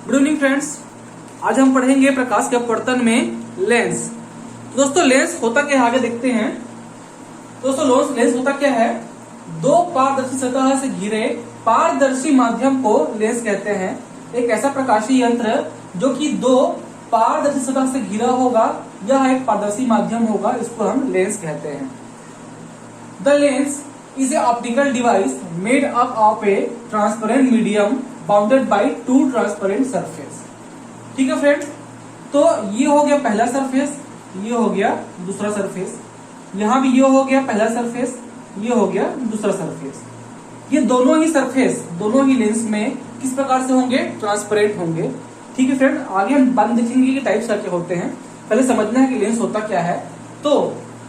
Good evening friends. आज हम पढ़ेंगे प्रकाश के अपवर्तन में लेंस। तो दोस्तों लेंस होता क्या है आगे देखते हैं। दोस्तों लेंस होता क्या है, दो पारदर्शी सतह से घिरे पारदर्शी माध्यम को लेंस कहते हैं। एक ऐसा प्रकाशीय यंत्र जो कि दो पारदर्शी सतह से घिरा होगा, यह एक पारदर्शी माध्यम होगा, इसको हम लेंस कहते हैं। The lens is a optical device made up of a transparent medium bounded by two transparent surface। ठीक है फ्रेंड्स, तो ये हो गया पहला सरफेस, ये हो गया दूसरा सरफेस, यहां भी ये हो गया पहला सरफेस, ये हो गया दूसरा सरफेस। ये दोनों ही सरफेस दोनों ही लेंस में किस प्रकार से होंगे, ट्रांसपेरेंट होंगे। ठीक है फ्रेंड, आगे हम बाद देखेंगे कि टाइप्स क्या होते हैं, पहले समझना है कि लेंस होता क्या है। तो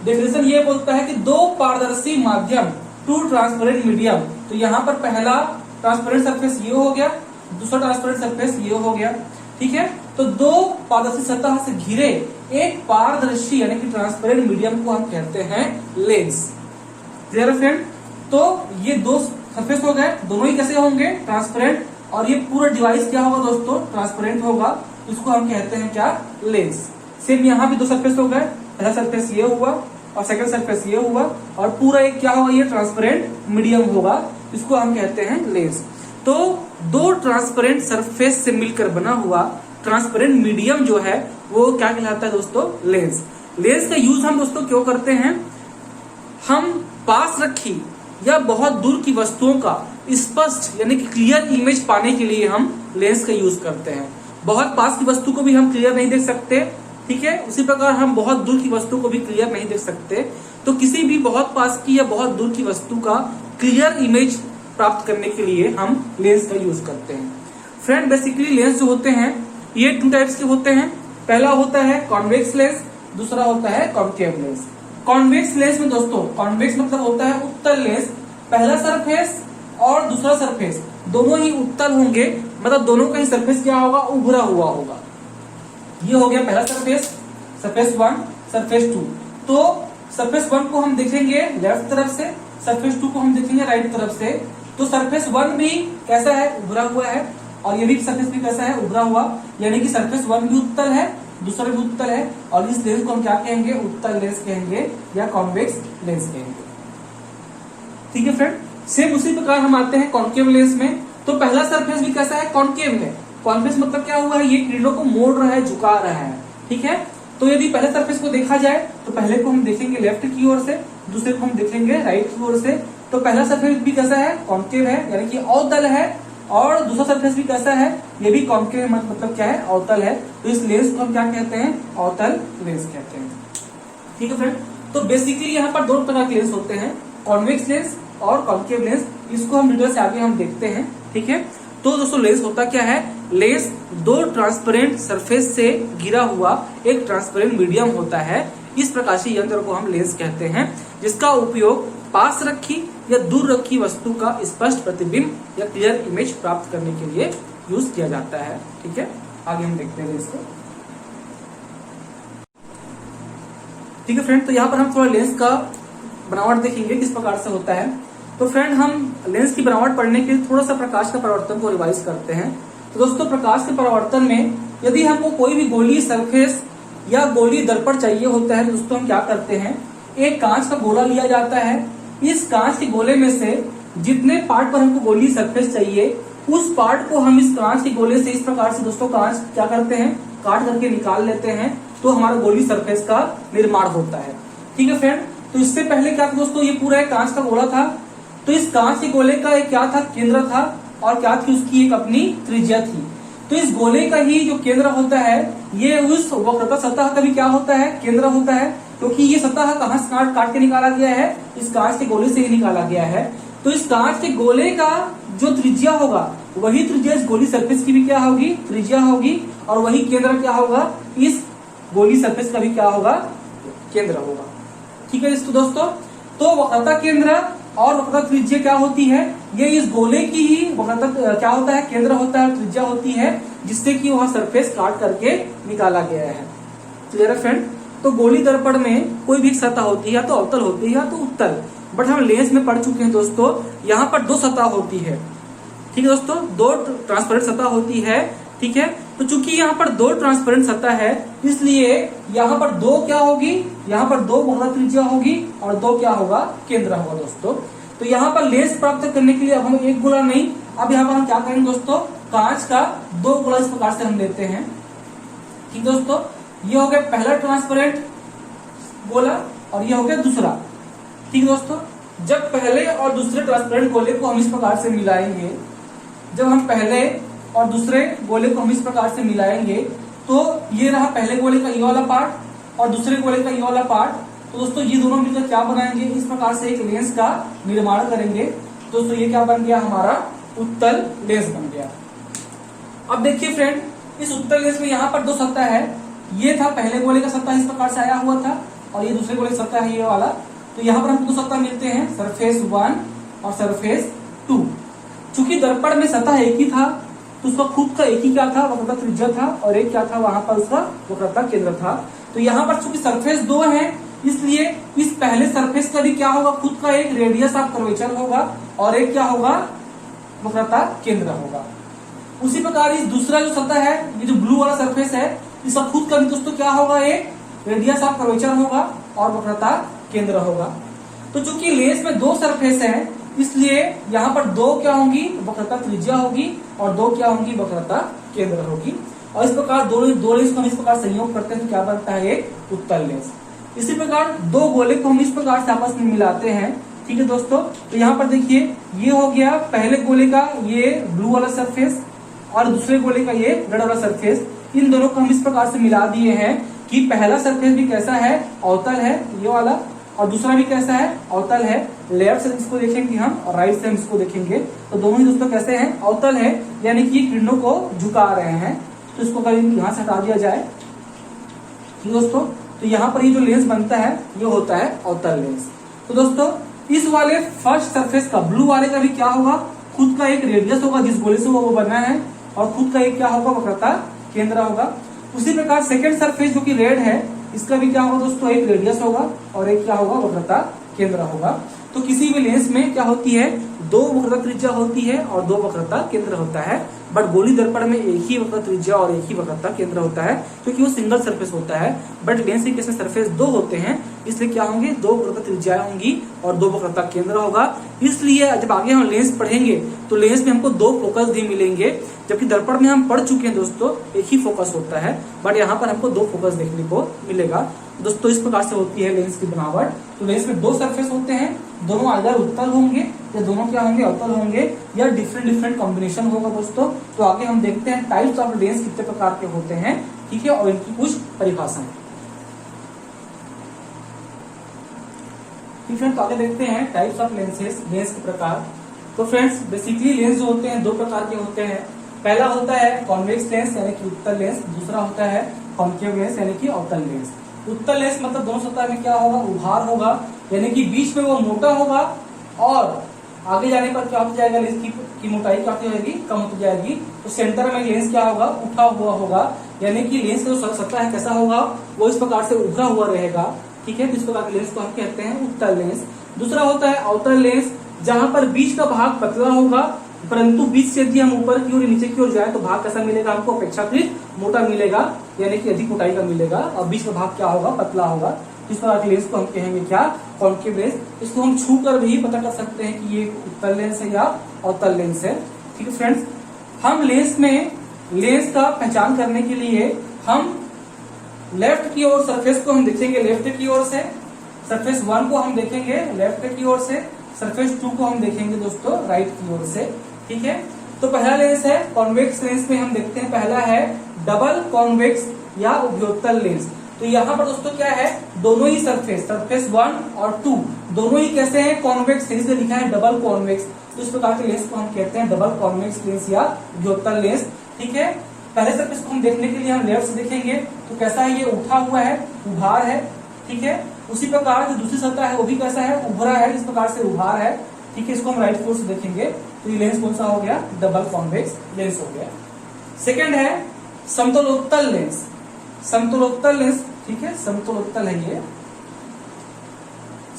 डेफिनेशन ये बोलता है कि दो पारदर्शी माध्यम, टू ट्रांसपेरेंट मीडियम। तो यहाँ पर पहला ट्रांसपेरेंट सरफेस ये हो गया, दूसरा ट्रांसपेरेंट सरफेस ये हो गया। ठीक है, तो दो पारदर्शी सतह से घिरे एक पारदर्शी यानी कि ट्रांसपेरेंट मीडियम को हम कहते हैं लेंस। क्लियर है फ्रेंड, तो ये दो सरफेस हो गए, दोनों ही कैसे होंगे, ट्रांसपेरेंट, और ये पूरा डिवाइस क्या होगा दोस्तों, ट्रांसपेरेंट होगा, इसको हम कहते हैं क्या, लेंस। सेम यहाँ भी दो सरफेस हो गए, पहला सरफेस ये हुआ और सेकंड सरफेस ये हुआ, और पूरा एक क्या होगा, ये ट्रांसपेरेंट मीडियम होगा, इसको हम कहते हैं लेंस। तो दो ट्रांसपेरेंट सरफेस से मिलकर बना हुआ ट्रांसपेरेंट मीडियम जो है वो क्या कहलाता है दोस्तों, लेंस। लेंस का यूज हम दोस्तों क्यों करते हैं, हम पास रखी या बहुत दूर की वस्तुओं का स्पष्ट यानी कि क्लियर इमेज पाने के लिए हम लेंस का यूज करते हैं। बहुत पास की वस्तु को भी हम क्लियर नहीं देख सकते, ठीक है, उसी प्रकार हम बहुत दूर की वस्तु को भी क्लियर नहीं देख सकते। तो किसी भी बहुत पास की या बहुत दूर की वस्तु का क्लियर इमेज प्राप्त करने के लिए हम लेंस का यूज करते हैं। फ्रेंड बेसिकली लेंस जो होते हैं ये टू टाइप्स के होते हैं। पहला होता है कॉन्वेक्स लेंस, दूसरा होता है कॉन्केव लेंस। कॉन्वेक्स लेंस में दोस्तों, कॉन्वेक्स मतलब होता है उत्तल लेंस, पहला सरफेस और दूसरा सरफेस दोनों ही उत्तल होंगे, मतलब दोनों का ही सरफेस क्या होगा, उभरा हुआ होगा। ये हो गया पहला सरफेस, सरफेस 1, सरफेस 2। तो सरफेस 1 को हम देखेंगे लेफ्ट तरफ से, सरफेस 2 को हम देखेंगे राइट तरफ से। तो सरफेस 1 भी कैसा है, उभरा हुआ है, और ये भी सरफेस भी कैसा है, उभरा हुआ, यानी कि सरफेस 1 भी उत्तल है, दूसरा भी उत्तल है, और इस लेंस को हम क्या कहेंगे, उत्तल लेंस कहेंगे या कॉन्वेक्स लेंस कहेंगे। ठीक है फ्रेंड, सेम उसी प्रकार हम आते हैं कॉन्केव लेंस में। तो पहला सरफेस भी कैसा है, कॉन्केव है। कॉन्वेक्स मतलब क्या हुआ है, ये किरणों को मोड़ रहा है, झुका रहा है। ठीक है, तो यदि पहले सरफेस को देखा जाए तो पहले को हम देखेंगे लेफ्ट की ओर से, दूसरे को हम देखेंगे राइट की ओर से। तो पहला सरफेस भी कैसा है, कॉन्केव है, यानी कि अवतल है, और दूसरा सरफेस भी कैसा है, ये भी कॉन्केव मतलब क्या है, अवतल है। तो इस लेंस को हम क्या कहते हैं, अवतल लेंस कहते हैं। ठीक है फ्रेंड, तो बेसिकली यहाँ पर दो तरह के लेंस होते हैं, कॉन्वेक्स लेंस और कॉन्केव लेंस। इसको हम डिटेल से आगे हम देखते हैं। ठीक है, तो दोस्तों लेंस होता क्या है, लेंस दो ट्रांसपेरेंट सरफेस से घिरा हुआ एक ट्रांसपेरेंट मीडियम होता है। इस प्रकाशीय यंत्र को हम लेंस कहते हैं, जिसका उपयोग पास रखी या दूर रखी वस्तु का स्पष्ट प्रतिबिंब या क्लियर इमेज प्राप्त करने के लिए यूज किया जाता है। ठीक है, आगे हम देखते हैं इसको। ठीक है फ्रेंड, तो यहाँ पर हम थोड़ा लेंस का बनावट देखेंगे किस प्रकार से होता है। तो फ्रेंड हम लेंस की बनावट पढ़ने के लिए थोड़ा सा प्रकाश के परावर्तन को रिवाइज करते हैं। तो दोस्तों प्रकाश के परावर्तन में यदि हमको कोई भी गोलीय सरफेस या गोलीय दर्पण चाहिए होता है तो दोस्तों हम क्या करते हैं, एक कांच का गोला लिया जाता है। इस कांच के गोले में से जितने पार्ट पर हमको गोलीय सरफेस चाहिए उस पार्ट को हम इस कांच के गोले से इस प्रकार से दोस्तों कांच क्या करते हैं, काट करके निकाल लेते हैं, तो हमारा गोलीय सरफेस का निर्माण होता है। ठीक है फ्रेंड, तो इससे पहले क्या था दोस्तों, ये पूरा एक कांच का गोला था। तो इस कांच के गोले का एक क्या था, केंद्र था, और क्या थी उसकी एक अपनी त्रिज्या थी। तो इस गोले का ही जो केंद्र होता है ये उस वक्रता सतह का भी क्या होता है, केंद्र होता है, क्योंकि ये सतह कहाँ से काट के निकाला गया है, इस कांच के गोले से ही निकाला गया है। तो इस कांच के गोले का जो त्रिज्या होगा वही त्रिज्या इस गोली सरफेस की भी क्या होगी, त्रिज्या होगी, और वही केंद्र क्या होगा, इस गोली सरफेस का भी क्या होगा, केंद्र होगा। ठीक है दोस्तों, तो वक्रता केंद्र और वक्रता त्रिज्या क्या होती है, ये इस गोले की ही वक्रता क्या होता है, केंद्र होता है, त्रिज्या होती है, जिससे कि वह सरफेस काट करके निकाला गया है। क्लियर है फ्रेंड, तो गोली दर्पण में कोई भी सतह होती है, या तो अवतल होती है या तो उत्तल, बट हम लेंस में पढ़ चुके हैं दोस्तों, यहाँ पर दो सतह होती है। ठीक है दोस्तों, दो ट्रांसपेरेंट सतह होती है, ठीक है। तो चूंकि यहाँ पर दो ट्रांसपेरेंट सतह है, इसलिए यहाँ पर दो क्या होगी, यहाँ पर दो वक्रता त्रिज्या होगी और दो क्या होगा, केंद्र होगा दोस्तों। तो यहाँ पर लेंस प्राप्त करने के लिए अब हम एक गोला नहीं, अब यहाँ पर हम क्या करेंगे दोस्तों, कांच का दो गोला इस प्रकार से हम लेते हैं। ठीक दोस्तों, ये हो गया पहला ट्रांसपेरेंट गोला और ये हो गया दूसरा। ठीक दोस्तों, जब पहले और दूसरे ट्रांसपेरेंट गोले को हम इस प्रकार से मिलाएंगे, जब हम पहले और दूसरे गोले को हम इस प्रकार से मिलाएंगे, तो ये रहा पहले गोले का ये वाला पार्ट और दूसरे गोले का ये वाला पार्ट। तो दोस्तों ये दोनों मिलकर क्या बनाएंगे, इस प्रकार से एक लेंस का निर्माण करेंगे। दोस्तों ये क्या बन गया, हमारा उत्तल लेंस बन गया। अब देखिए फ्रेंड, इस उत्तल लेंस में यहाँ पर दो सतह है, ये था पहले गोले का सतह इस प्रकार से आया हुआ था और ये दूसरे गोले का सतह है ये वाला। तो यहाँ पर हमको दो सतह मिलते हैं, सरफेस 1 और सरफेस 2। चूंकि दर्पण में सतह एक ही था तो उसका खुद का एक ही क्या था, वक्रता त्रिज्या था, और एक क्या था वहां पर उसका वक्रता केंद्र था। तो यहाँ पर चूंकि सरफेस 2 है, इसलिए इस पहले सरफेस का भी क्या होगा, खुद का एक रेडियस ऑफ कर्वेचर होगा और एक क्या होगा, वक्रता केंद्र होगा। उसी प्रकार इस दूसरा जो सतह है, ये जो ब्लू वाला सरफेस है, इसका खुद का भी दोस्तों क्या होगा, एक रेडियस ऑफ कर्वेचर होगा और वक्रता केंद्र होगा। तो चूंकि लेंस में दो सरफेस है, इसलिए यहाँ पर दो क्या होंगी, वक्रता त्रिज्या होगी और दो क्या होंगी, वक्रता केंद्र होगी। और इस प्रकार दो लेंस को हम इस प्रकार संयोग करते हैं तो क्या बनता है, एक उत्तल लेंस। इसी प्रकार दो गोले को हम इस प्रकार से आपस में मिलाते हैं। ठीक है दोस्तों, तो यहाँ पर देखिए ये हो गया पहले गोले का ये ब्लू वाला सरफेस और दूसरे गोले का ये रेड वाला सरफेस। इन दोनों को हम इस प्रकार से मिला दिए हैं कि पहला सरफेस भी कैसा है, अवतल है ये वाला, और दूसरा भी कैसा है, अवतल है। लेफ्ट से इसको देखेंगे हम और राइट से हम इसको देखेंगे तो दोनों ही दोस्तों कैसे हैं, अवतल है, यानी कि किरणों को झुका रहे हैं। तो इसको कभी यहां से हटा दिया जाए। ठीक दोस्तों, तो यहाँ पर ये जो लेंस बनता है ये होता है अवतल लेंस। तो दोस्तों इस वाले फर्स्ट सरफेस का, ब्लू वाले का भी क्या होगा, खुद का एक रेडियस होगा जिस गोले से वो बना है, और खुद का एक क्या होगा, वक्रता केंद्र होगा। उसी प्रकार सेकेंड सरफेस जो कि रेड है, इसका भी क्या होगा दोस्तों, एक रेडियस होगा और एक क्या होगा, वक्रता केंद्र होगा। तो किसी भी लेंस में क्या होती है, दो वक्रता त्रिज्या होती है और दो वक्रता केंद्र होता है। बट गोली दर्पण में एक ही वक्रता त्रिज्या और एक ही वक्रता केंद्र होता है, क्योंकि वो सिंगल सरफेस होता है। बट लेंस के केस में सरफेस दो होते हैं, इसलिए क्या होंगे, दो वक्रता त्रिज्याएं होंगी और दो वक्रता केंद्र होगा। इसलिए जब आगे हम लेंस पढ़ेंगे तो लेंस में हमको दो फोकस भी मिलेंगे, जबकि दर्पण में हम पढ़ चुके हैं दोस्तों एक ही फोकस होता है। बट यहाँ पर हमको दो फोकस देखने को मिलेगा दोस्तों। इस प्रकार से होती है लेंस की बनावट। तो लेंस में दो सरफेस होते हैं, दोनों आइदर उत्तल होंगे या दोनों क्या होंगे, अवतल होंगे, या डिफरेंट कॉम्बिनेशन होगा दोस्तों। तो आगे हम देखते हैं टाइप्स ऑफ लेंस कितने प्रकार के होते हैं, ठीक है, और इनकी कुछ परिभाषाएं। ठीक है, तो आगे देखते हैं टाइप्स ऑफ लेंसेज, लेंस के प्रकार। तो फ्रेंड्स बेसिकली लेंस जो होते हैं दो प्रकार के होते हैं। पहला होता है कॉन्वेक्स लेंस यानी कि उत्तल लेंस, दूसरा होता है कॉन्केव लेंस यानी कि अवतल लेंस। उत्तल लेंस मतलब दोनों सतह में क्या होगा, उभार होगा, यानी कि बीच में वो मोटा होगा और आगे जाने पर क्या होता जाएगा, लेंस की मोटाई क्या होती जाएगी, कम होती जाएगी। तो सेंटर में लेंस क्या होगा, उठा हुआ होगा, यानी कि लेंस का जो सतह है कैसा होगा, वो इस प्रकार से उभरा हुआ रहेगा। ठीक है, तो इस प्रकार के लेंस को हम कहते हैं उत्तल लेंस। दूसरा होता है अवतल लेंस, जहां पर बीच का भाग पतला होगा, परंतु बीच से यदि हम ऊपर की ओर नीचे की ओर जाए तो भाग कैसा मिलेगा, हमको अपेक्षाकृत मोटा मिलेगा, यानी कि अधिक मोटाई का मिलेगा, और बीच का भाग क्या होगा, पतला होगा। इस प्रकार के लेंस को हम कहेंगे क्या, कॉन्केव लेंस। इसको हम छू कर भी पता कर सकते हैं कि ये उत्तल लेंस है या अवतल लेंस है। ठीक है फ्रेंड्स, हम लेंस में लेंस का पहचान करने के लिए हम लेफ्ट की ओर सरफेस को हम देखेंगे, लेफ्ट की ओर से सरफेस 1 को हम देखेंगे लेफ्ट की ओर से, सरफेस 2 को हम देखेंगे दोस्तों राइट की ओर से। ठीक है, तो पहला लेंस है कॉन्वेक्स लेंस में हम देखते हैं, पहला है डबल कॉन्वेक्स या उभयोत्तल लेंस। तो यहाँ पर दोस्तों क्या है, दोनों ही सरफेस 1 और 2 दोनों ही कैसे हैं, कॉन्वेक्स है, इसलिए लिखा है डबल कॉन्वेक्स। तो इस प्रकार के लेंस को हम कहते हैं डबल कॉन्वेक्स लेंस या उभयोत्तल लेंस। ठीक है, पहले सरफेस को हम देखने के लिए हम लेफ्ट से देखेंगे तो कैसा है, ये उठा हुआ है, उभार है। ठीक है, उसी प्रकार जो दूसरी सतह है वो भी कैसा है, उभरा है, इस प्रकार से उभार है। ठीक है, इसको हम राइट की ओर से देखेंगे तो ये लेंस कौन सा हो गया, डबल कॉन्वेक्स लेंस हो गया। सेकंड है समतलोत्तल लेंस, समतलोत्तल लेंस। ठीक है, समतलोत्तल है ये,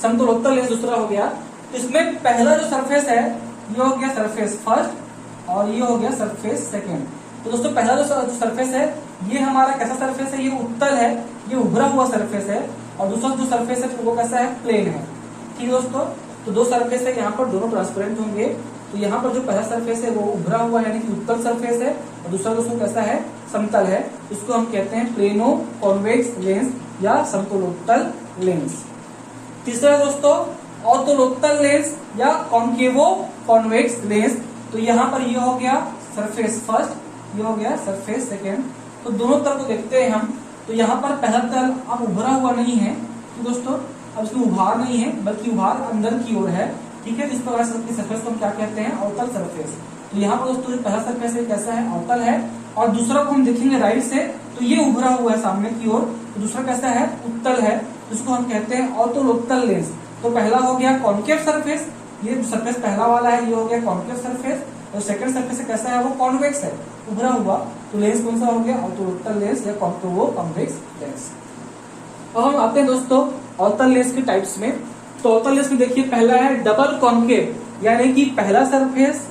समतलोत्तल लेंस दूसरा हो गया। तो इसमें पहला जो सरफेस है ये हो गया सरफेस फर्स्ट और ये हो गया सरफेस सेकेंड। तो दोस्तों पहला जो सरफेस है ये हमारा कैसा सरफेस है, ये उत्तल है, ये उभरा हुआ सरफेस है। और दूसरा जो सरफेस है वो कैसा है, प्लेन है। ठीक है दोस्तों, तो दो सरफेस है यहाँ पर, दोनों ट्रांसपेरेंट होंगे। तो यहाँ पर जो पहला सरफेस है वो उभरा हुआ है यानी कि उत्तल सरफेस है, और दूसरा दोस्तों कैसा है, समतल है। इसको हम कहते हैं प्लेनो कॉन्वेक्स लेंस या समतलोत्तल लेंस। तीसरा दोस्तों ऑर्थोलोत्तल लेंस या कॉन्केवो कॉन्वेक्स लेंस। तो यहाँ पर ये हो गया सरफेस फर्स्ट, ये हो गया सरफेस सेकेंड। तो दोनों तरफ को देखते हैं हम, तो यहाँ पर पहला तल अब उभरा हुआ नहीं है तो दोस्तों, अब इसमें उभार नहीं है बल्कि उभार अंदर की ओर है। ठीक है, इस प्रकार से सरफेस को हम क्या कहते हैं, अवतल सरफेस। तो यहाँ पर दोस्तों पहला सरफेस है कैसा है, अवतल है। और दूसरा को हम देखेंगे राइट से, तो ये उभरा हुआ है सामने की ओर, तो दूसरा कैसा है, उत्तल है, जिसको हम कहते हैं ऑर्थोलोत्तल लेंस। तो पहला हो गया कॉन्केव सरफेस, ये सरफेस पहला वाला है, ये हो गया कॉन्केव सरफेस। और सेकंड सरफेस कैसा है, वो कॉन्वेक्स है, उभरा हुआ। तो लेंस कौन सा हो गया, ऑर्थोलोत्तल लेंस या कॉन्केवो कॉन्वेक्स लेंस। अब हम आते हैं दोस्तों अवतल लेंस के टाइप्स में। तो अवतल लेंस में देखिए पहला है डबल कॉन्केव, यानी कि पहला सरफेस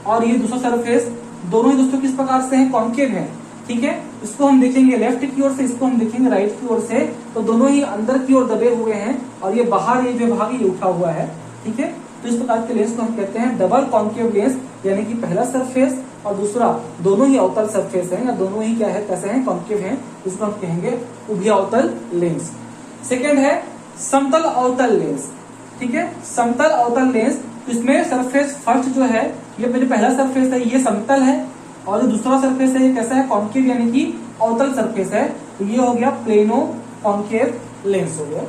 और ये दूसरा सरफेस दोनों ही दोस्तों किस प्रकार से हैं, कॉन्केव है। ठीक है, इसको हम देखेंगे लेफ्ट की ओर से, इसको हम देखेंगे राइट की ओर से। तो दोनों ही अंदर की ओर दबे हुए हैं और ये बाहर ये जो भाग ये उठा हुआ है। ठीक है, तो इस प्रकार के लेंस को हम कहते हैं डबल कॉन्केव लेंस, यानी कि पहला सरफेस और दूसरा दोनों ही अवतल सरफेस है या दोनों ही क्या है, कैसे हैं, कॉन्केव हैं। इसको हम कहेंगे उभयावतल लेंस। सेकेंड है समतल अवतल लेंस। ठीक है, समतल अवतल लेंस, इसमें सरफेस फर्स्ट जो है, ये जो पहला सरफेस है ये समतल है, और जो दूसरा सरफेस है ये कैसा है, कॉन्केव यानी कि अवतल सरफेस है। तो ये हो गया प्लेनो कॉन्केव लेंस हो गया।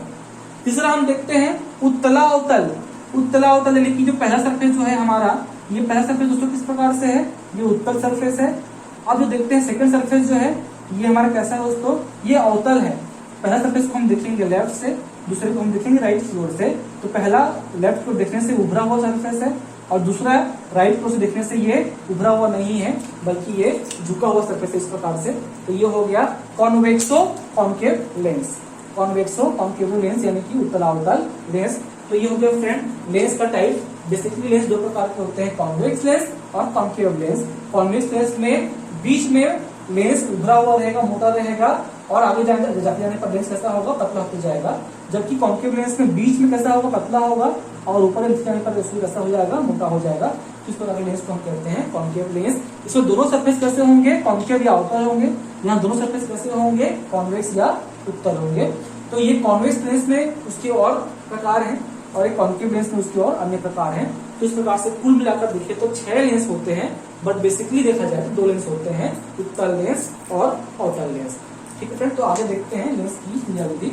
तीसरा हम देखते हैं उत्तला अवतल। उत्तला अवतल यानी कि जो पहला सरफेस जो है हमारा, ये पहला सरफेस दोस्तों किस प्रकार से है, ये उत्तल सरफेस है। अब जो देखते हैं सेकंड सरफेस जो है, ये हमारा कैसा है दोस्तों, ये अवतल है। पहला सरफेस को हम देखेंगे लेफ्ट से, दूसरे को हम देखेंगे राइट की ओर से। तो पहला लेफ्ट को देखने से उभरा हुआ सरफेस है, और दूसरा राइट को से देखने से ये उभरा हुआ नहीं है बल्कि ये झुका हुआ सरफेस है इस प्रकार से। तो ये हो गया कॉन्वेक्सो कॉन्केव लेंस, कॉन्वेक्सो कॉन्केव लेंस यानी कि उत्तलावतल लेंस। तो ये हो गया फ्रेंड लेंस का टाइप। बेसिकली लेंस दो प्रकार के होते हैं, कॉन्वेक्स लेंस और कॉन्केव लेंस। कॉन्वेक्स लेंस में बीच में लेंस उभरा हुआ रहेगा, मोटा रहेगा, और आगे जाते जाने पर लेंस कैसा होगा, पतला होते जाएगा। जबकि कॉन्केव लेंस में बीच में कैसा होगा, पतला होगा, और ऊपर जाने पर कैसा हो जाएगा, मोटा हो जाएगा। तो इस प्रकार के लेंस को हम कहते हैं कॉन्केव लेंस। इसमें दोनों सरफेस कैसे होंगे, कॉन्केव या अवतल होंगे। यहाँ दोनों सरफेस कैसे होंगे, कॉन्वेक्स या उत्तल होंगे। तो ये कॉन्वेक्स लेंस में उसके और प्रकार हैं, और एक कॉन्केव लेंस में उसके और अन्य प्रकार हैं। तो इस प्रकार से कुल मिलाकर देखिए तो 6 लेंस होते हैं, बट बेसिकली देखा जाए तो 2 लेंस होते हैं, उत्तल लेंस और अवतल लेंस। ठीक है फ्रेंड, तो आगे देखते हैं लेंस की क्रियाविधि।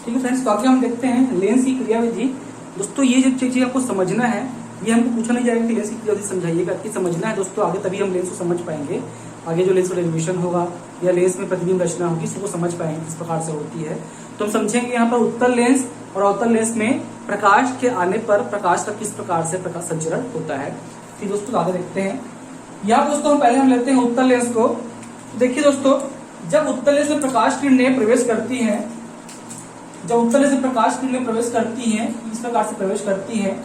ठीक है फ्रेंड्स, तो आगे हम देखते हैं लेंस की क्रियाविधि। दोस्तों ये जो चीज आपको समझना है, ये हमको पूछा नहीं जाएगा कि लेंस की क्रियाविधि समझाइएगा, कि समझना है दोस्तों, आगे तभी हम लेंस को समझ पाएंगे। आगे जो लेंस का डेरिवेशन होगा या लेंस में प्रतिबिंब रचना होगी, सबको समझ पाएंगे किस प्रकार से होती है। तो हम समझेंगे यहाँ पर उत्तल लेंस और अवतल लेंस में प्रकाश के आने पर प्रकाश का किस प्रकार से प्रकाश संचरण होता है। ठीक दोस्तों, आगे देखते हैं। यहाँ दोस्तों पहले हम लेते हैं उत्तल लेंस को। देखिए दोस्तों, जब उत्तल लेंस में प्रकाश किरणें प्रवेश करती हैं, जब उत्तल लेंस में प्रकाश किरणें प्रवेश करती हैं, इस प्रकार से प्रवेश करती हैं,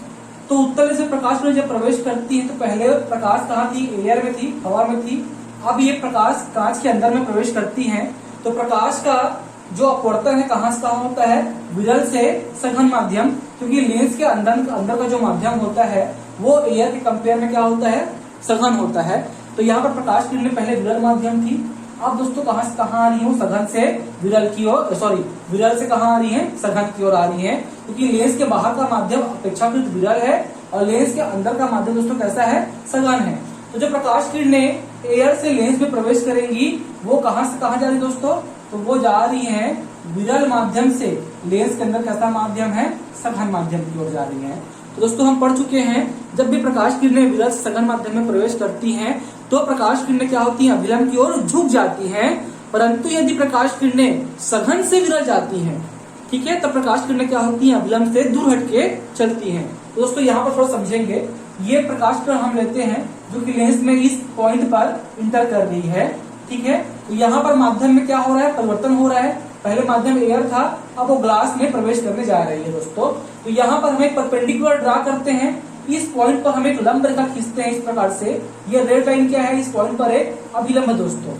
तो उत्तल लेंस में प्रकाश किरणें जब प्रवेश करती हैं तो पहले प्रकाश कहाँ थी, एयर में थी, हवा में थी। अब ये प्रकाश कांच के अंदर में प्रवेश करती हैं, तो प्रकाश का जो अपवर्तन है कहाँ से कहाँ होता है, विरल से सघन माध्यम, क्योंकि लेंस के अंदर का जो माध्यम होता है वो एयर के कंपेयर में क्या होता है, सघन होता है। तो यहाँ पर प्रकाश किरणें पहले विरल माध्यम थी, अब दोस्तों कहाँ से कहाँ आ रही है, सघन से विरल की ओर, सॉरी विरल से कहाँ आ रही है, सघन की ओर आ रही है। क्योंकि लेंस के बाहर का माध्यम अपेक्षाकृत विरल है और लेंस के अंदर का माध्यम दोस्तों कैसा है, सघन है। तो जो प्रकाश किरणें एयर से लेंस में प्रवेश करेंगी वो कहाँ से कहाँ जा रही दोस्तों, तो वो जा रही है विरल माध्यम से लेंस के अंदर कैसा माध्यम है, सघन माध्यम की ओर जा रही है। तो दोस्तों हम पढ़ चुके हैं, जब भी प्रकाश किरणें विरल से सघन माध्यम में प्रवेश करती हैं तो प्रकाश किरणें क्या होती हैं, अभिलंब की ओर झुक जाती हैं। परंतु यदि प्रकाश किरणें सघन से विरल जाती हैं, ठीक है, तब प्रकाश किरणें क्या होती हैं, अभिलंब से दूर हटके चलती हैं। तो दोस्तों यहाँ पर थोड़ा समझेंगे, ये प्रकाश किरण हम लेते हैं जो कि लेंस में इस पॉइंट पर इंटर कर रही है। ठीक है, तो यहाँ पर माध्यम में क्या हो रहा है, परिवर्तन हो रहा है। पहले माध्यम एयर था, अब वो ग्लास में प्रवेश करने जा रही है दोस्तों। तो यहाँ पर हम एक परपेंडिकुलर ड्रा करते हैं, इस पॉइंट पर हम एक लंब रेखा खींचते हैं इस प्रकार से। ये रेड लाइन क्या है, इस पॉइंट पर एक अभिलंब है दोस्तों।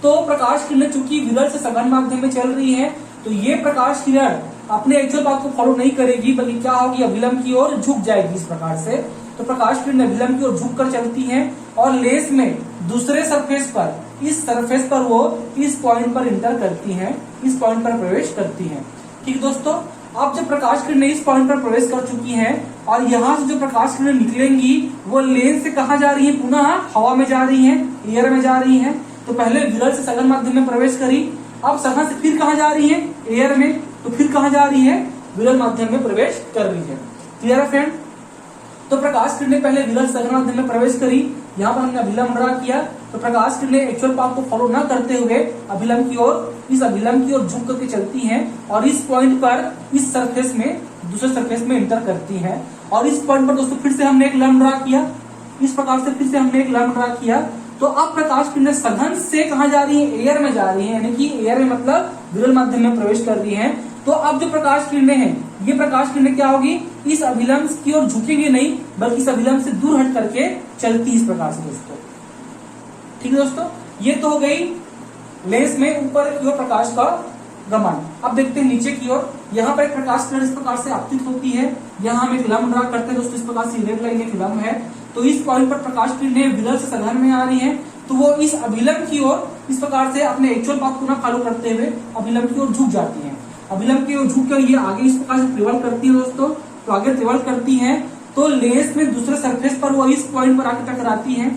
तो प्रकाश किरणें चूंकि विरल से सघन माध्यम में चल रही है, तो ये प्रकाश किरण अपने एक्चुअल पाथ को फॉलो नहीं करेगी, बल्कि क्या होगी, अभिलंब की ओर झुक जाएगी इस प्रकार से। तो प्रकाश किरण अभिलंब की ओर झुक कर चलती है और लेंस में दूसरे सरफेस पर, इस सरफेस पर वो इस पॉइंट पर इंटर करती हैं, इस पॉइंट पर प्रवेश करती हैं। ठीक दोस्तों, अब जब प्रकाश किरणें इस पॉइंट पर प्रवेश कर चुकी हैं और यहाँ से जो प्रकाश किरणें निकलेंगी वो लेंस से कहाँ जा रही है, पुनः हवा में जा रही है, एयर में जा रही है। तो पहले विरल से सघन माध्यम में प्रवेश करी, अब सघन से फिर कहाँ जा रही है, एयर में, तो फिर कहाँ जा रही है, विरल माध्यम में प्रवेश कर रही है। क्लियर है फ्रेंड। तो प्रकाश किरणें पहले विरल सघन माध्यम में प्रवेश करी, यहाँ पर हमने अभिलंब ड्रा किया, तो प्रकाश किरणें एक्चुअल पाथ को फॉलो न करते हुए अभिलंब की ओर, इस अभिलंब की ओर झुक करके चलती हैं और इस पॉइंट पर, इस सरफेस में, दूसरे सरफेस में इंटर करती हैं। और इस पॉइंट पर दोस्तों फिर से हमने एक लंब ड्रा किया, इस प्रकार से फिर से हमने एक लंब ड्रा किया। तो अब प्रकाश किरणें सघन से कहाँ जा रही है, एयर में जा रही है, यानी कि एयर में मतलब विरल माध्यम में प्रवेश कर रही है। तो अब जो प्रकाश किरणें हैं, ये प्रकाश किरणें क्या होगी, इस अभिलंब की ओर झुकेंगे नहीं, बल्कि इस अभिलंब से दूर हट करके चलती इस प्रकार से दोस्तों। ठीक है दोस्तों, ये तो हो गई लेंस में ऊपर की ओर प्रकाश का गमन। अब देखते हैं नीचे की ओर, यहाँ पर एक प्रकाश किरण इस प्रकार से आपतित होती है, यहाँ हम एक लंब ड्रा करते हैं दोस्तों, इस प्रकार से रेड लाइन एक लंब है। तो इस पॉइंट पर प्रकाश किरणें विरल से सघन में आ रही हैं, तो वो इस अभिलंब की ओर इस प्रकार से अपने एक्चुअल पाथ को ना फॉलो करते हुए अभिलंब की ओर झुक जाती हैं। अभिलंब की ओर झुक कर ये आगे इस प्रकार से ट्रेवल करती है दोस्तों। तो आगे ट्रेवल करती हैं तो लेंस में दूसरे सरफेस पर वो इस पॉइंट पर आके टकराती हैं।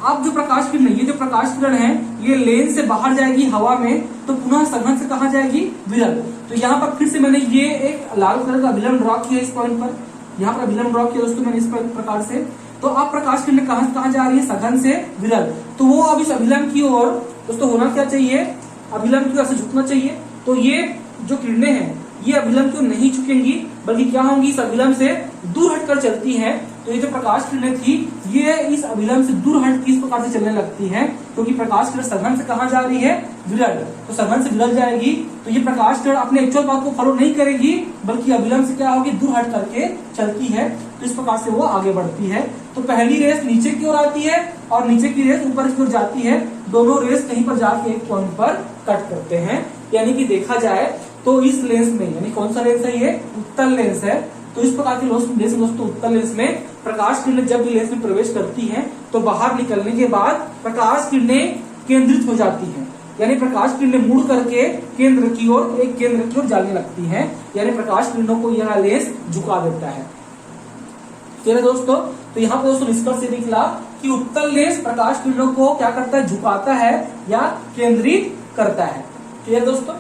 अब जो प्रकाश किरण, ये जो प्रकाश किरण है, ये लेंस से बाहर जाएगी हवा में, तो पुनः सघन से कहाँ जाएगी, विरल। तो यहाँ पर फिर से मैंने ये एक लाल कलर का अभिलंब ड्रॉ किया इस पॉइंट पर, यहाँ पर अभिलंब ड्रॉ किया दोस्तों मैंने इस प्रकार से। तो अब प्रकाश किरण कहाँ से कहाँ जा रही है, सघन से विरल। तो वो अब इस अभिलंब की ओर दोस्तों होना क्या चाहिए, अभिलंब की ओर से झुकना चाहिए। तो ये जो किरणें हैं ये अभिलंब की ओर नहीं झुकेंगी, बल्कि क्या होंगी, इस अभिलंब से दूर हटकर चलती हैं। तो ये जो प्रकाश किरणें थी ये इस अभिलंब से दूर हट इस प्रकार से चलने लगती हैं, क्योंकि प्रकाश किरण सघन से कहाँ जा रही है, विरल। तो सघन से विरल जाएगी, तो ये प्रकाश किरण अपने एक्चुअल पाथ को फॉलो नहीं करेगी, बल्कि अभिलंब से क्या होगी, दूर हट करके चलती है। तो इस प्रकार से वो आगे बढ़ती है। तो पहली रेस नीचे की ओर आती है और नीचे की रेस ऊपर की ओर जाती है। दोनों रेस कहीं पर जाके एक पॉइंट पर कट करते हैं। यानी कि देखा जाए तो इस लेंस में, यानी कौन सा लेंस है, ये उत्तल लेंस है। तो इस प्रकार के लेंस दोस्तों, उत्तल लेंस में प्रकाश किरणें जब भी लेंस में प्रवेश करती हैं तो बाहर निकलने के बाद प्रकाश किरणें केंद्रित हो जाती हैं, यानी प्रकाश किरणें मुड़ करके केंद्र की ओर, एक केंद्र की ओर जाने लगती हैं, यानी प्रकाश किरणों को यह लेंस झुका देता है। ठीक है दोस्तों, तो यहाँ पर दोस्तों निष्कर्ष निकला कि उत्तल लेंस प्रकाश किरणों को क्या करता है, झुकाता है या केंद्रित करता है। ठीक है दोस्तों,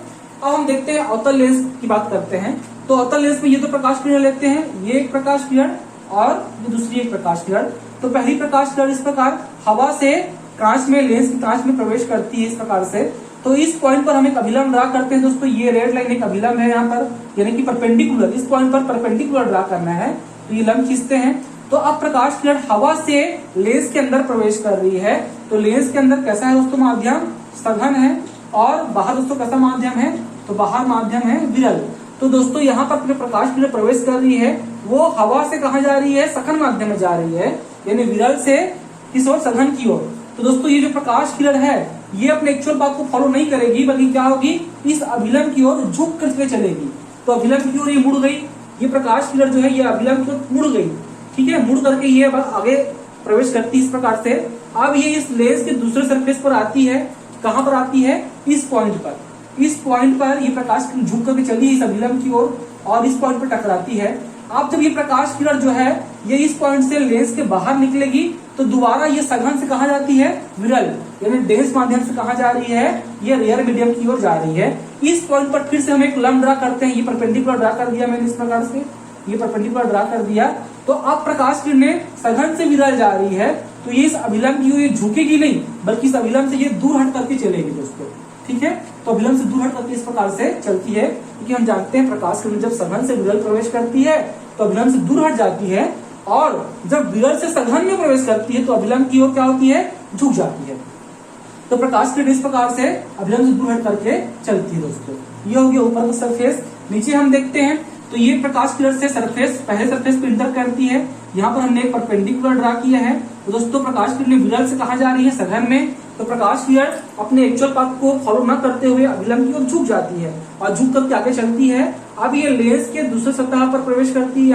अब हम देखते हैं अवतल लेंस की बात करते हैं। तो अवतल लेंस में ये तो प्रकाश किरण लेते हैं, ये एक प्रकाश किरण और ये दूसरी एक प्रकाश किरण। तो पहली प्रकाश किरण इस प्रकार हवा से कांच में, लेंस की कांच में प्रवेश करती है इस प्रकार से। तो इस पॉइंट पर हम एक अभिलंब ड्रा करते हैं दोस्तों, ये रेड लाइन एक अभिलंब है यहाँ पर, यानी कि परपेंडिकुलर, इस पॉइंट पर परपेंडिकुलर ड्रा करना है। तो ये लंब खींचते हैं। तो अब प्रकाश किरण हवा से लेंस के अंदर प्रवेश कर रही है। तो लेंस के अंदर कैसा है दोस्तों, माध्यम सघन है, और बाहर दोस्तों कैसा माध्यम है, तो बाहर माध्यम है विरल। तो दोस्तों यहाँ पर अपने प्रकाश किरण प्रवेश कर रही है, वो हवा से कहाँ जा रही है, सघन माध्यम में जा रही है, यानी विरल से किस ओर, सघन की ओर। तो दोस्तों ये जो प्रकाश किरण है ये अपने एक्चुअल पाथ को फॉलो नहीं करेगी, बल्कि क्या होगी, इस अभिलंब की ओर झुक करके चलेगी। तो अभिलंब की ओर ये मुड़ गई, ये प्रकाश किरण जो है ये अभिलंब की ओर मुड़ गई। ठीक है, मुड़ करके ये आगे प्रवेश करती है इस प्रकार से। अब ये इस लेंस के दूसरे सरफेस पर आती है, कहां पर आती है, इस पॉइंट पर। इस पॉइंट पर ये प्रकाश किरण झुक करके चली इस अभिलंब की ओर और इस पॉइंट पर टकराती है। अब जब ये प्रकाश किरण जो है ये इस पॉइंट से लेंस के बाहर निकलेगी, तो दोबारा ये सघन से कहा जाती है, विरल, यानी डेंस माध्यम से कहा जा रही है, ये रेयर मीडियम की ओर जा रही है। इस पॉइंट पर फिर से हम एक लंब ड्रा करते हैं, ये परपेंडिकुलर ड्रा कर दिया मैंने इस प्रकार से, ये परपेंडिकुलर ड्रा कर दिया। तो अब प्रकाश किरणें सघन से विरल जा रही है, तो ये इस अभिलंब की ओर ये झुकेगी नहीं, बल्कि इस अभिलंब से ये दूर हट करके चलेगी दोस्तों। ठीक है, तो अभिलंब से दूर हट करके इस प्रकार से चलती है, क्योंकि हम जानते हैं प्रकाश किरण जब सघन से विरल प्रवेश करती है तो अभिलंब से दूर हट जाती है, और जब विरल से सघन में प्रवेश करती है तो अभिलंब की ओर क्या होती है, झुक जाती है। तो प्रकाश किरण इस प्रकार से अभिलंब से दूर हट करके चलती है दोस्तों। ये हो गया ऊपर का सरफेस। नीचे हम देखते हैं तो ये प्रकाश किरण से सरफेस, पहले सरफेस पे इंटर करती है, यहाँ पर हमने एक परपेंडिकुलर ड्रा किया है। तो दोस्तों प्रकाश किरणें विरल से कहाँ जा रही है, सघन में। तो प्रकाश किरण अपने एक्चुअल पाथ को फॉलो न करते हुए अभिलंब की ओर झुक जाती है और झुक करके आगे चलती है। अब ये लेंस के दूसरे सतह पर प्रवेश करती है।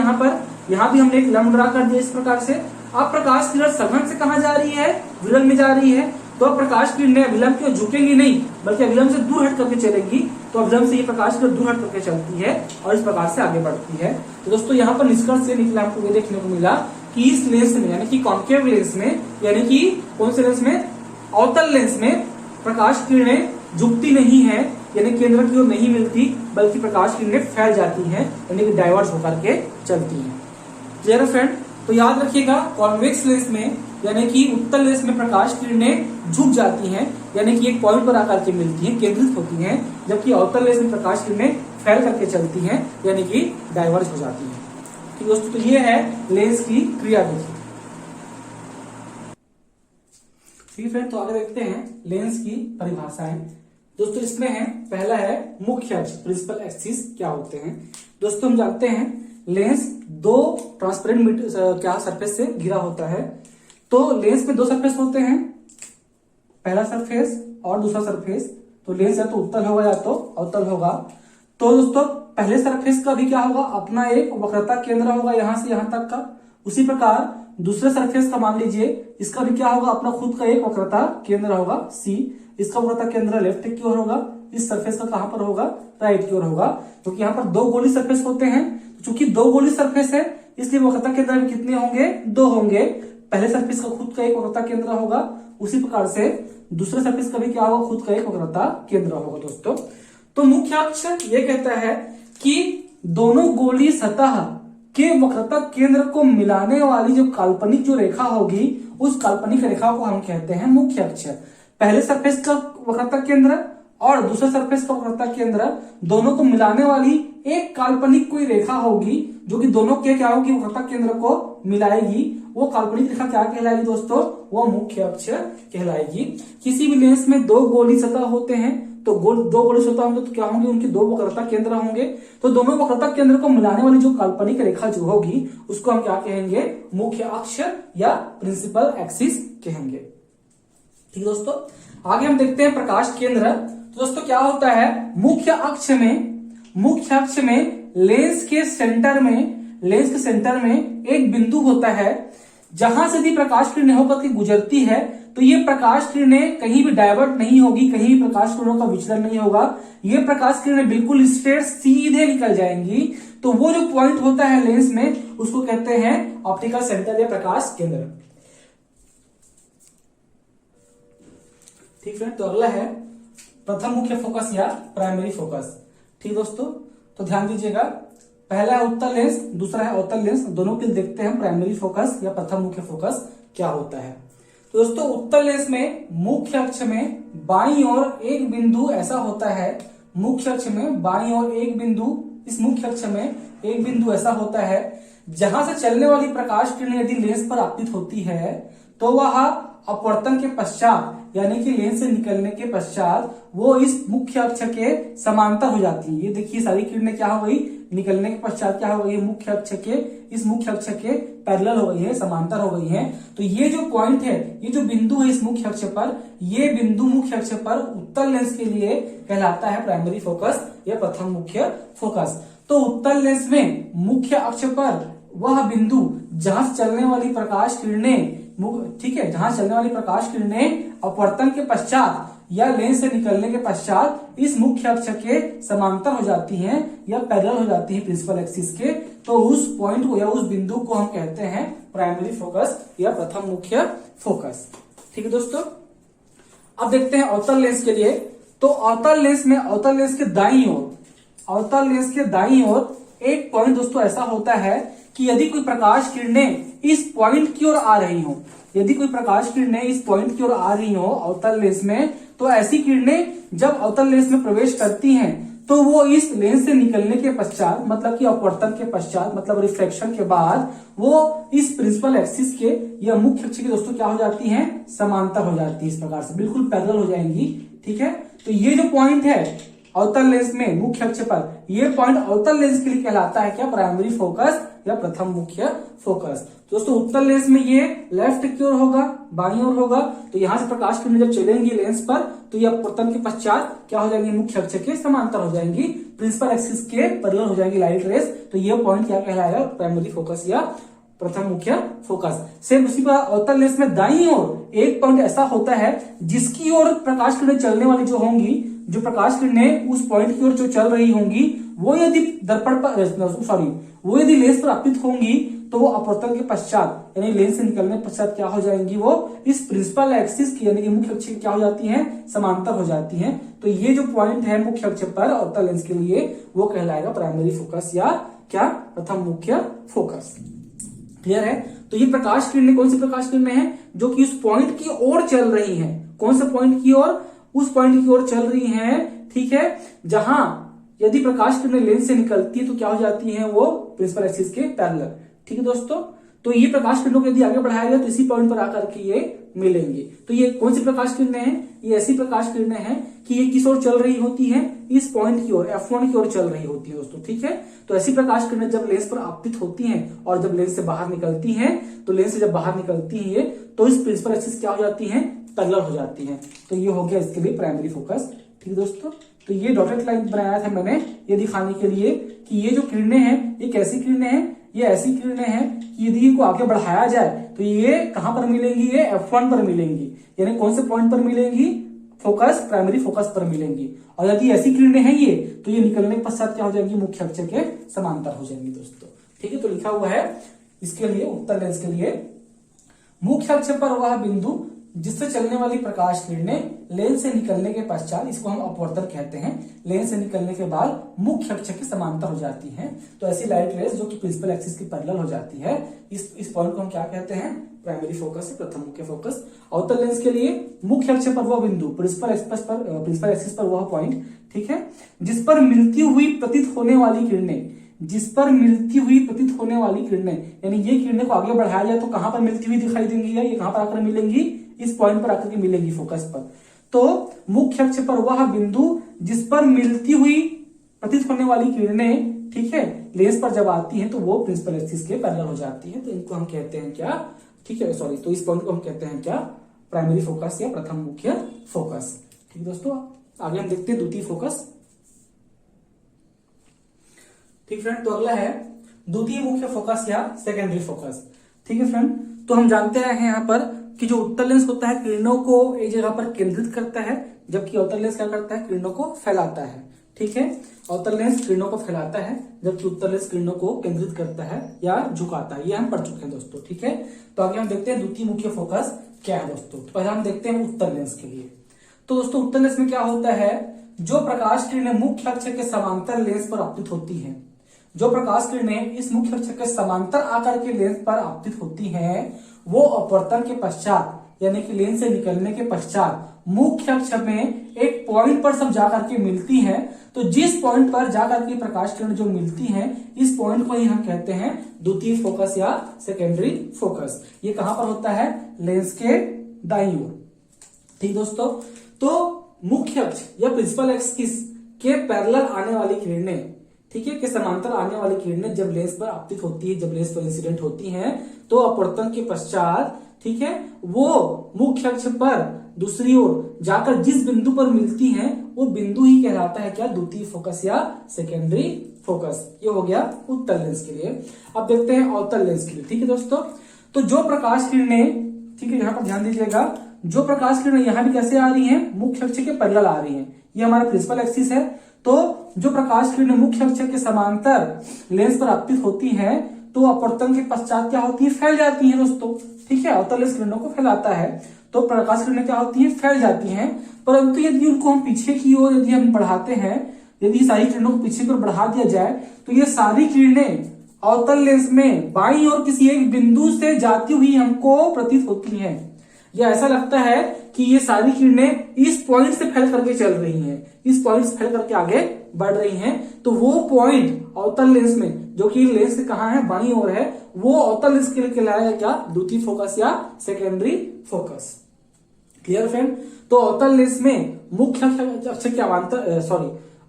यहाँ भी हमने एक लंब ड्रा कर दिया इस प्रकार से। अब प्रकाश किरण सघन से कहाँ जा रही है, विरल में जा रही है। तो अब प्रकाश किरणें अभिलंब की ओर झुकेंगी नहीं, बल्कि अभिलंब से दूर हट करके चलेगी। तो अभिलंब से ये प्रकाश किरण दूर हट करके चलती है और इस प्रकार से आगे बढ़ती है। तो दोस्तों यहाँ पर निष्कर्ष ये निकला, हमको ये देखने को मिला कि इस लेंस में यानी कि कॉन्केव लेंस में, यानी कि कौन से लेंस में, अवतल लेंस में प्रकाश किरणें झुकती नहीं है, यानी केंद्र की ओर नहीं मिलती, बल्कि प्रकाश किरणें फैल जाती हैं, यानी कि डाइवर्स होकर के चलती हैं। क्लियर है फ्रेंड। तो याद रखिएगा कॉन्वेक्स लेंस में यानी कि उत्तल लेंस में प्रकाश किरणें झुक जाती हैं, यानी कि एक पॉइंट पर आकर के मिलती हैं, केंद्रित होती हैं, जबकि अवतल लेंस में प्रकाश किरणें फैल करके चलती हैं, यानी कि डाइवर्स हो जाती हैं। ठीक दोस्तों, तो ये है लेंस की क्रिया विधि। ठीक फ्रेंड, तो आगे देखते हैं लेंस की परिभाषाएं। दोस्तों इसमें है, पहला है मुख्य अक्ष, प्रिंसिपल एक्सिस क्या होते हैं। दोस्तों हम जानते हैं लेंस दो ट्रांसपेरेंट सरफेस से घिरा होता है। तो लेंस में दो सरफेस होते हैं, पहला सरफेस और दूसरा सरफेस। तो लेंस या तो उत्तल होगा या तो अवतल होगा। तो दोस्तों पहले सरफेस का भी क्या होगा, अपना एक वक्रता केंद्र होगा यहां से यहां तक का। उसी प्रकार दूसरे सरफेस का मान लीजिए, इसका भी क्या होगा, अपना खुद का एक वक्रता केंद्र होगा सी। इसका वक्रता केंद्र लेफ्ट की ओर होगा, इस सरफेस का कहां पर होगा, राइट की ओर होगा, क्योंकि यहाँ पर दो गोली सरफेस होते हैं। चूंकि दो गोली सरफेस है इसलिए वक्रता केंद्र में कितने होंगे, दो होंगे। पहले सरफेस का खुद का एक वक्रता केंद्र होगा, उसी प्रकार से दूसरे सरफेस का भी क्या होगा, खुद का एक वक्रता केंद्र होगा। दोस्तों तो मुख्य अक्ष ये कहता है कि दोनों गोली सतह के वक्रता केंद्र को मिलाने वाली जो काल्पनिक जो रेखा होगी, उस काल्पनिक रेखा को हम कहते हैं मुख्य अक्ष। पहले सरफेस का वक्रता केंद्र और दूसरे सरफेस का वक्रता केंद्र, दोनों को मिलाने वाली एक काल्पनिक कोई रेखा होगी जो कि दोनों के क्या होगी, वक्रता केंद्र को मिलाएगी। वो काल्पनिक रेखा क्या कहलाएगी दोस्तों, वो मुख्य अक्ष कहलाएगी। किसी भी लेंस में दो गोली सतह होते हैं, तो दो गोली सतह होंगे तो क्या होंगे, उनके दो वक्रता केंद्र होंगे। तो दोनों वक्रता केंद्र को मिलाने वाली जो काल्पनिक रेखा जो होगी, उसको हम क्या कहेंगे, मुख्य अक्ष या प्रिंसिपल एक्सिस कहेंगे। ठीक दोस्तों, आगे हम देखते हैं प्रकाश केंद्र। तो दोस्तों क्या होता है, मुख्य अक्ष में लेंस के सेंटर में एक बिंदु होता है, जहां से भी प्रकाश किरणें होकर के गुजरती है। तो ये प्रकाश किरणें कहीं भी डाइवर्ट नहीं होगी, कहीं भी प्रकाश किरणों का विचलन नहीं होगा। ये प्रकाश किरणें बिल्कुल स्ट्रेट सीधे निकल जाएंगी। तो वो जो पॉइंट होता है लेंस में, उसको कहते हैं ऑप्टिकल सेंटर या प्रकाश केंद्र। ठीक है, तो अगला है प्रथम मुख्य फोकस या प्राइमरी फोकस। ठीक दोस्तों, तो ध्यान दीजिएगा, पहला है उत्तल लेंस, दूसरा है अवतल लेंस। दोनों के देखते हैं प्राइमरी फोकस या प्रथम मुख्य फोकस क्या होता है। तो दोस्तों उत्तल लेंस में मुख्य अक्ष में बाईं ओर एक बिंदु ऐसा होता है, मुख्य अक्ष में बाईं ओर एक बिंदु, इस मुख्य अक्ष में एक बिंदु ऐसा होता है जहां से चलने वाली प्रकाश किरणें यदि लेंस पर आपतित होती है तो वह अपवर्तन के पश्चात, यानी कि लेंस से निकलने के पश्चात वो इस मुख्य अक्ष के समांतर हो जाती है। ये देखिए सारी किरणें क्या हो गई, निकलने के पश्चात क्या हो गई, मुख्य अक्ष के, इस मुख्य अक्ष के पैरेलल हो गई है, समांतर हो गई है। तो ये जो पॉइंट है, ये जो बिंदु है इस मुख्य अक्ष पर, ये बिंदु मुख्य अक्ष पर उत्तल लेंस के लिए कहलाता है प्राइमरी फोकस या प्रथम मुख्य फोकस। तो उत्तल लेंस में मुख्य अक्ष पर वह बिंदु जहां से चलने वाली प्रकाश किरणें, ठीक है, जहां चलने वाली प्रकाश किरणें अपवर्तन के पश्चात या लेंस से निकलने के पश्चात इस मुख्य अक्ष के समांतर हो जाती हैं या पैरेलल हो जाती हैं प्रिंसिपल एक्सिस के, तो उस पॉइंट को या उस बिंदु को हम कहते हैं प्राइमरी फोकस या प्रथम मुख्य फोकस। ठीक है दोस्तों, अब देखते हैं अवतल लेंस के लिए। तो अवतल लेंस में, अवतल लेंस के दाईं ओर एक पॉइंट दोस्तों ऐसा होता है कि यदि कोई प्रकाश किरणें इस पॉइंट की ओर आ रही हो, यदि कोई प्रकाश किरणें इस पॉइंट की ओर आ रही हो अवतल लेंस में, तो ऐसी किरणें जब अवतल लेंस में प्रवेश करती हैं तो वो इस लेंस से निकलने के पश्चात, मतलब कि अपवर्तन के पश्चात, मतलब रिफ्लेक्शन के बाद, वो इस प्रिंसिपल एक्सिस के या मुख्य अक्ष के दोस्तों क्या हो जाती हैं, समांतर हो जाती है, इस प्रकार से बिल्कुल पैरेलल हो जाएंगी। ठीक है, तो ये जो पॉइंट है अवतल लेंस में मुख्य अक्ष पर, ये पॉइंट अवतल लेंस के लिए कहलाता है क्या, प्राइमरी फोकस या प्रथम मुख्य फोकस। दोस्तों उत्तल लेंस में ये लेफ्ट की ओर होगा, बाईं ओर होगा, तो यहां से प्रकाश किरणें जब चलेंगी लेंस पर तो ये अपवर्तन के पश्चात क्या हो जाएंगी, मुख्य अक्ष के समांतर हो जाएंगी, प्रिंसिपल एक्सिस के पैरेलल हो जाएंगी लाइट रेस। तो ये पॉइंट क्या कहलाएगा, प्राइमरी फोकस या प्रथम मुख्य फोकस। सेम उसी पर अवतल लेंस में दाईं ओर एक पॉइंट ऐसा होता है जिसकी ओर प्रकाश किरणें चलने वाली जो होंगी, जो प्रकाश किरणें उस पॉइंट की ओर जो चल रही होंगी, वो यदि दर्पण पर वो यदि लेंस पर आपतित होंगी तो वो अपवर्तन के पश्चात यानी लेंस से निकलने पश्चात क्या हो जाएंगी, वो इस प्रिंसिपल एक्सिस की यानी कि मुख्य अक्ष की क्या हो जाती हैं, समांतर हो जाती हैं। तो ये जो पॉइंट है मुख्य अक्ष पर अवतल लेंस के लिए वो कहलाएगा प्राइमरी फोकस या क्या, प्रथम मुख्य फोकस। क्लियर है। तो ये प्रकाश किरणें कौन सी प्रकाश किरणें हैं, जो कि उस पॉइंट की ओर चल रही हैं। कौन से पॉइंट की ओर, उस पॉइंट की ओर चल रही हैं, ठीक है, जहां यदि प्रकाश किरणें लेंस से निकलती है तो क्या हो जाती हैं, वो प्रिंसिपल एक्सिस के पैरेलल। ठीक है दोस्तों, तो ये प्रकाश किरणों को यदि आगे बढ़ाया जाए तो इसी पॉइंट पर आकर के ये मिलेंगे। तो ये कौन सी प्रकाश किरणें हैं, ये ऐसी प्रकाश किरणें हैं कि ये किस ओर चल रही होती हैं, इस पॉइंट की ओर F1 की ओर चल रही होती है दोस्तों। ठीक है, तो ऐसी प्रकाश किरणें जब लेंस पर आपतित होती हैं और जब लेंस से बाहर निकलती हैं, तो लेंस से जब बाहर निकलती हैं ये तो इस प्रिंसिपल एक्सिस क्या हो जाती हैं, पैरेलल हो जाती हैं। तो ये हो गया इसके लिए प्राइमरी फोकस। ठीक है दोस्तों, तो ये डॉटेड लाइन बनाया था मैंने ये दिखाने के लिए कि ये जो किरणें हैं ये कैसी किरणें हैं, ये ऐसी किरणें हैं कि यदि इनको आगे बढ़ाया जाए तो ये कहां पर मिलेंगी, ये F1 पर मिलेंगी, यानी कौन से पॉइंट पर मिलेंगी, फोकस, प्राइमरी फोकस पर मिलेंगी। और यदि ऐसी किरणें हैं ये, तो ये निकलने के पश्चात क्या हो जाएंगी, मुख्य अक्ष के समांतर हो जाएंगी दोस्तों। ठीक है, तो लिखा हुआ है इसके लिए उत्तल लेंस के लिए, मुख्य अक्ष पर वह बिंदु जिससे चलने वाली प्रकाश किरणें लेंस से निकलने के पश्चात, इसको हम अपवर्तन कहते हैं, लेंस से निकलने के बाद मुख्य अक्ष के समांतर हो जाती हैं। तो ऐसी लाइट रेस जो कि प्रिंसिपल एक्सिस की पैरेलल हो जाती है, इस पॉइंट को हम क्या कहते हैं, प्राइमरी फोकस, प्रथम मुख्य फोकस। अवतल लेंस के लिए मुख्य अक्ष पर वह बिंदु, प्रिंसिपल एक्सिस पर वह पॉइंट, ठीक है, जिस पर मिलती हुई प्रतीत होने वाली किरणें, जिस पर मिलती हुई प्रतीत होने वाली किरणें, यानी ये किरणें को आगे बढ़ाया जाए तो कहां पर मिलती हुई दिखाई देंगी, या ये कहां पर आकर मिलेंगी, इस पॉइंट पर आकर के मिलेंगी फोकस पर। तो मुख्य अक्ष पर वह बिंदु जिस पर मिलती हुई प्रतीत होने वाली किरणें, ठीक है, लेंस पर जब आती हैं तो वो प्रिंसिपल एक्सिस के पैरेलल हो जाती है। तो इनको हम कहते हैं क्या, ठीक है, सॉरी, तो इस पॉइंट को हम कहते हैं क्या, प्राइमरी फोकस या प्रथम मुख्य फोकस। ठीक दोस्तों, आगे हम देखते हैं द्वितीय फोकस। ठीक फ्रेंड, तो अगला है द्वितीय मुख्य फोकस या सेकेंडरी फोकस। ठीक है फ्रेंड, तो हम जानते हैं यहाँ पर कि जो उत्तल लेंस होता है किरणों को एक जगह पर केंद्रित करता है, जबकि अवतल लेंस क्या करता है, किरणों को फैलाता है। ठीक है, अवतल लेंस किरणों को फैलाता है जबकि उत्तल लेंस किरणों को केंद्रित करता है या झुकाता है। ये हम पढ़ चुके हैं दोस्तों। ठीक है, तो आगे हम देखते हैं द्वितीय मुख्य फोकस क्या है दोस्तों। तो पहले हम देखते हैं उत्तल लेंस के लिए। तो दोस्तों उत्तल लेंस में क्या होता है, जो प्रकाश किरणें मुख्य अक्ष के समांतर लेंस पर आपतित होती हैं, जो प्रकाश किरणें इस मुख्य अक्ष के समांतर आकर के लेंस पर आपतित होती हैं, वो अपवर्तन के पश्चात यानी कि लेंस से निकलने के पश्चात मुख्य अक्ष में एक पॉइंट पर सब जाकर के मिलती हैं। तो जिस पॉइंट पर जाकर के प्रकाश किरण जो मिलती हैं, इस पॉइंट को ही हम कहते हैं द्वितीय फोकस या सेकेंडरी फोकस। ये कहां पर होता है, लेंस के दाईं ओर। ठीक दोस्तों, तो मुख्य अक्ष या प्रिंसिपल एक्सिस के पैरेलल आने वाली किरणें, ठीक है, के समांतर आने वाली किरणें जब लेंस पर आपतित होती है, जब लेंस पर इंसिडेंट होती हैं, तो अपवर्तन के पश्चात, ठीक है, वो मुख्य अक्ष पर दूसरी ओर जाकर जिस बिंदु पर मिलती हैं, वो बिंदु ही कहलाता है क्या, द्वितीय फोकस या सेकेंडरी फोकस। ये हो गया उत्तल लेंस के लिए। अब देखते हैं अवतल लेंस के लिए। ठीक है दोस्तों, तो जो प्रकाश किरणें, ठीक है, यहाँ पर ध्यान दीजिएगा, जो प्रकाश किरणें यहाँ भी कैसे आ रही हैं, मुख्य अक्ष के पैरेलल आ रही हैं। ये हमारा प्रिंसिपल एक्सिस है। तो जो प्रकाश किरणें मुख्य अक्ष के समांतर लेंस पर आपतित होती हैं, तो अपवर्तन के पश्चात क्या होती है, फैल जाती हैं दोस्तों। ठीक है, अवतल लेंस किरणों को फैलाता है, तो प्रकाश किरणें क्या होती हैं, फैल जाती हैं। परंतु यदि उनको हम पीछे की ओर यदि हम बढ़ाते हैं, यदि सारी किरणों को पीछे की ओर बढ़ा दिया जाए, तो ये सारी किरणें अवतल लेंस में बाईं ओर किसी एक बिंदु से जाती हुई हमको प्रतीत होती हैं। या ऐसा लगता है कि ये सारी किरणें इस पॉइंट से फैल करके चल रही हैं, इस पॉइंट से फैल करके आगे बढ़ रही हैं। तो वो पॉइंट अवतल लेंस में, जो कि लेंस के कहां है, बाईं ओर है, वो अवतल लेंस के लिए कहलाएगा क्या, द्वितीय फोकस या सेकेंडरी फोकस। क्लियर फ्रेंड, तो अवतल लेंस में मुख्य अक्ष के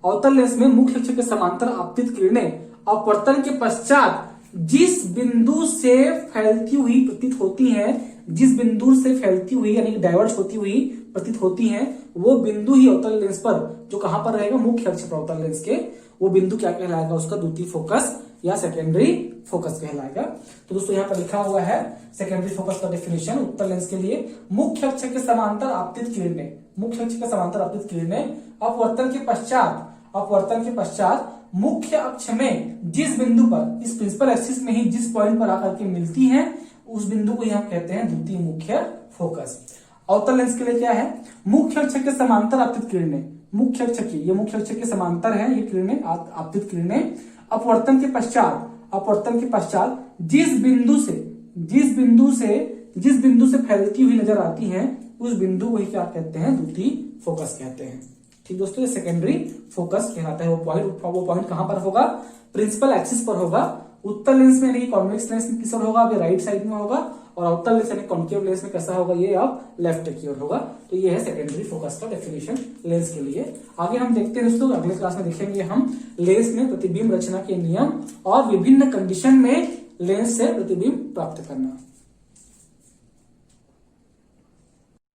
अवतल लेंस में मुख्य अक्ष के समांतर आपतित किरणें अपवर्तन के पश्चात जिस बिंदु से फैलती हुई प्रतीत होती है, जिस बिंदु से फैलती हुई यानी डाइवर्ज होती हुई प्रतीत होती है, वो बिंदु ही अवतल लेंस पर जो कहां पर रहेगा, मुख्य अक्ष पर अवतल लेंस के, वो बिंदु क्या कहलाएगा, उसका द्वितीय फोकस या सेकेंडरी फोकस कहलाएगा। तो दोस्तों यहाँ पर लिखा हुआ है सेकेंडरी फोकस का डेफिनेशन उत्तल लेंस के लिए, मुख्य अक्ष के समांतर आपतित किरणें, मुख्य अक्ष के समांतर आपतित किरणें अपवर्तन के पश्चात मुख्य अक्ष में जिस बिंदु पर, इस प्रिंसिपल एक्सिस में ही जिस पॉइंट पर आकर के मिलती हैं, उस बिंदु को ही हम कहते हैं द्वितीय मुख्य फोकस। अवतल लेंस के लिए क्या है, मुख्य अक्ष के समांतर आपतित किरणें, मुख्य अक्ष की, ये मुख्य अक्ष के समांतर है ये किरणें, आपतित किरणें अपवर्तन के पश्चात जिस बिंदु से फैलती हुई नजर आती हैं, उस बिंदु को ही क्या कहते हैं, द्वितीय फोकस कहते हैं। ठीक दोस्तों, ये सेकेंडरी फोकस कहलाता है। वो पॉइंट कहां पर होगा, प्रिंसिपल एक्सिस पर होगा। उत्तल लेंस में यानी कॉन्वेक्स लेंस में किस ओर होगा, अभी राइट साइड में होगा, और अवतल लेंस यानी कॉन्केव लेंस में कैसा होगा, ये अब लेफ्ट की ओर होगा। तो ये है सेकेंडरी फोकस का डेफिनेशन लेंस के लिए। आगे हम देखते हैं दोस्तों, अगले क्लास में देखेंगे हम लेंस में प्रतिबिंब रचना के नियम और विभिन्न कंडीशन में लेंस से प्रतिबिंब प्राप्त करना।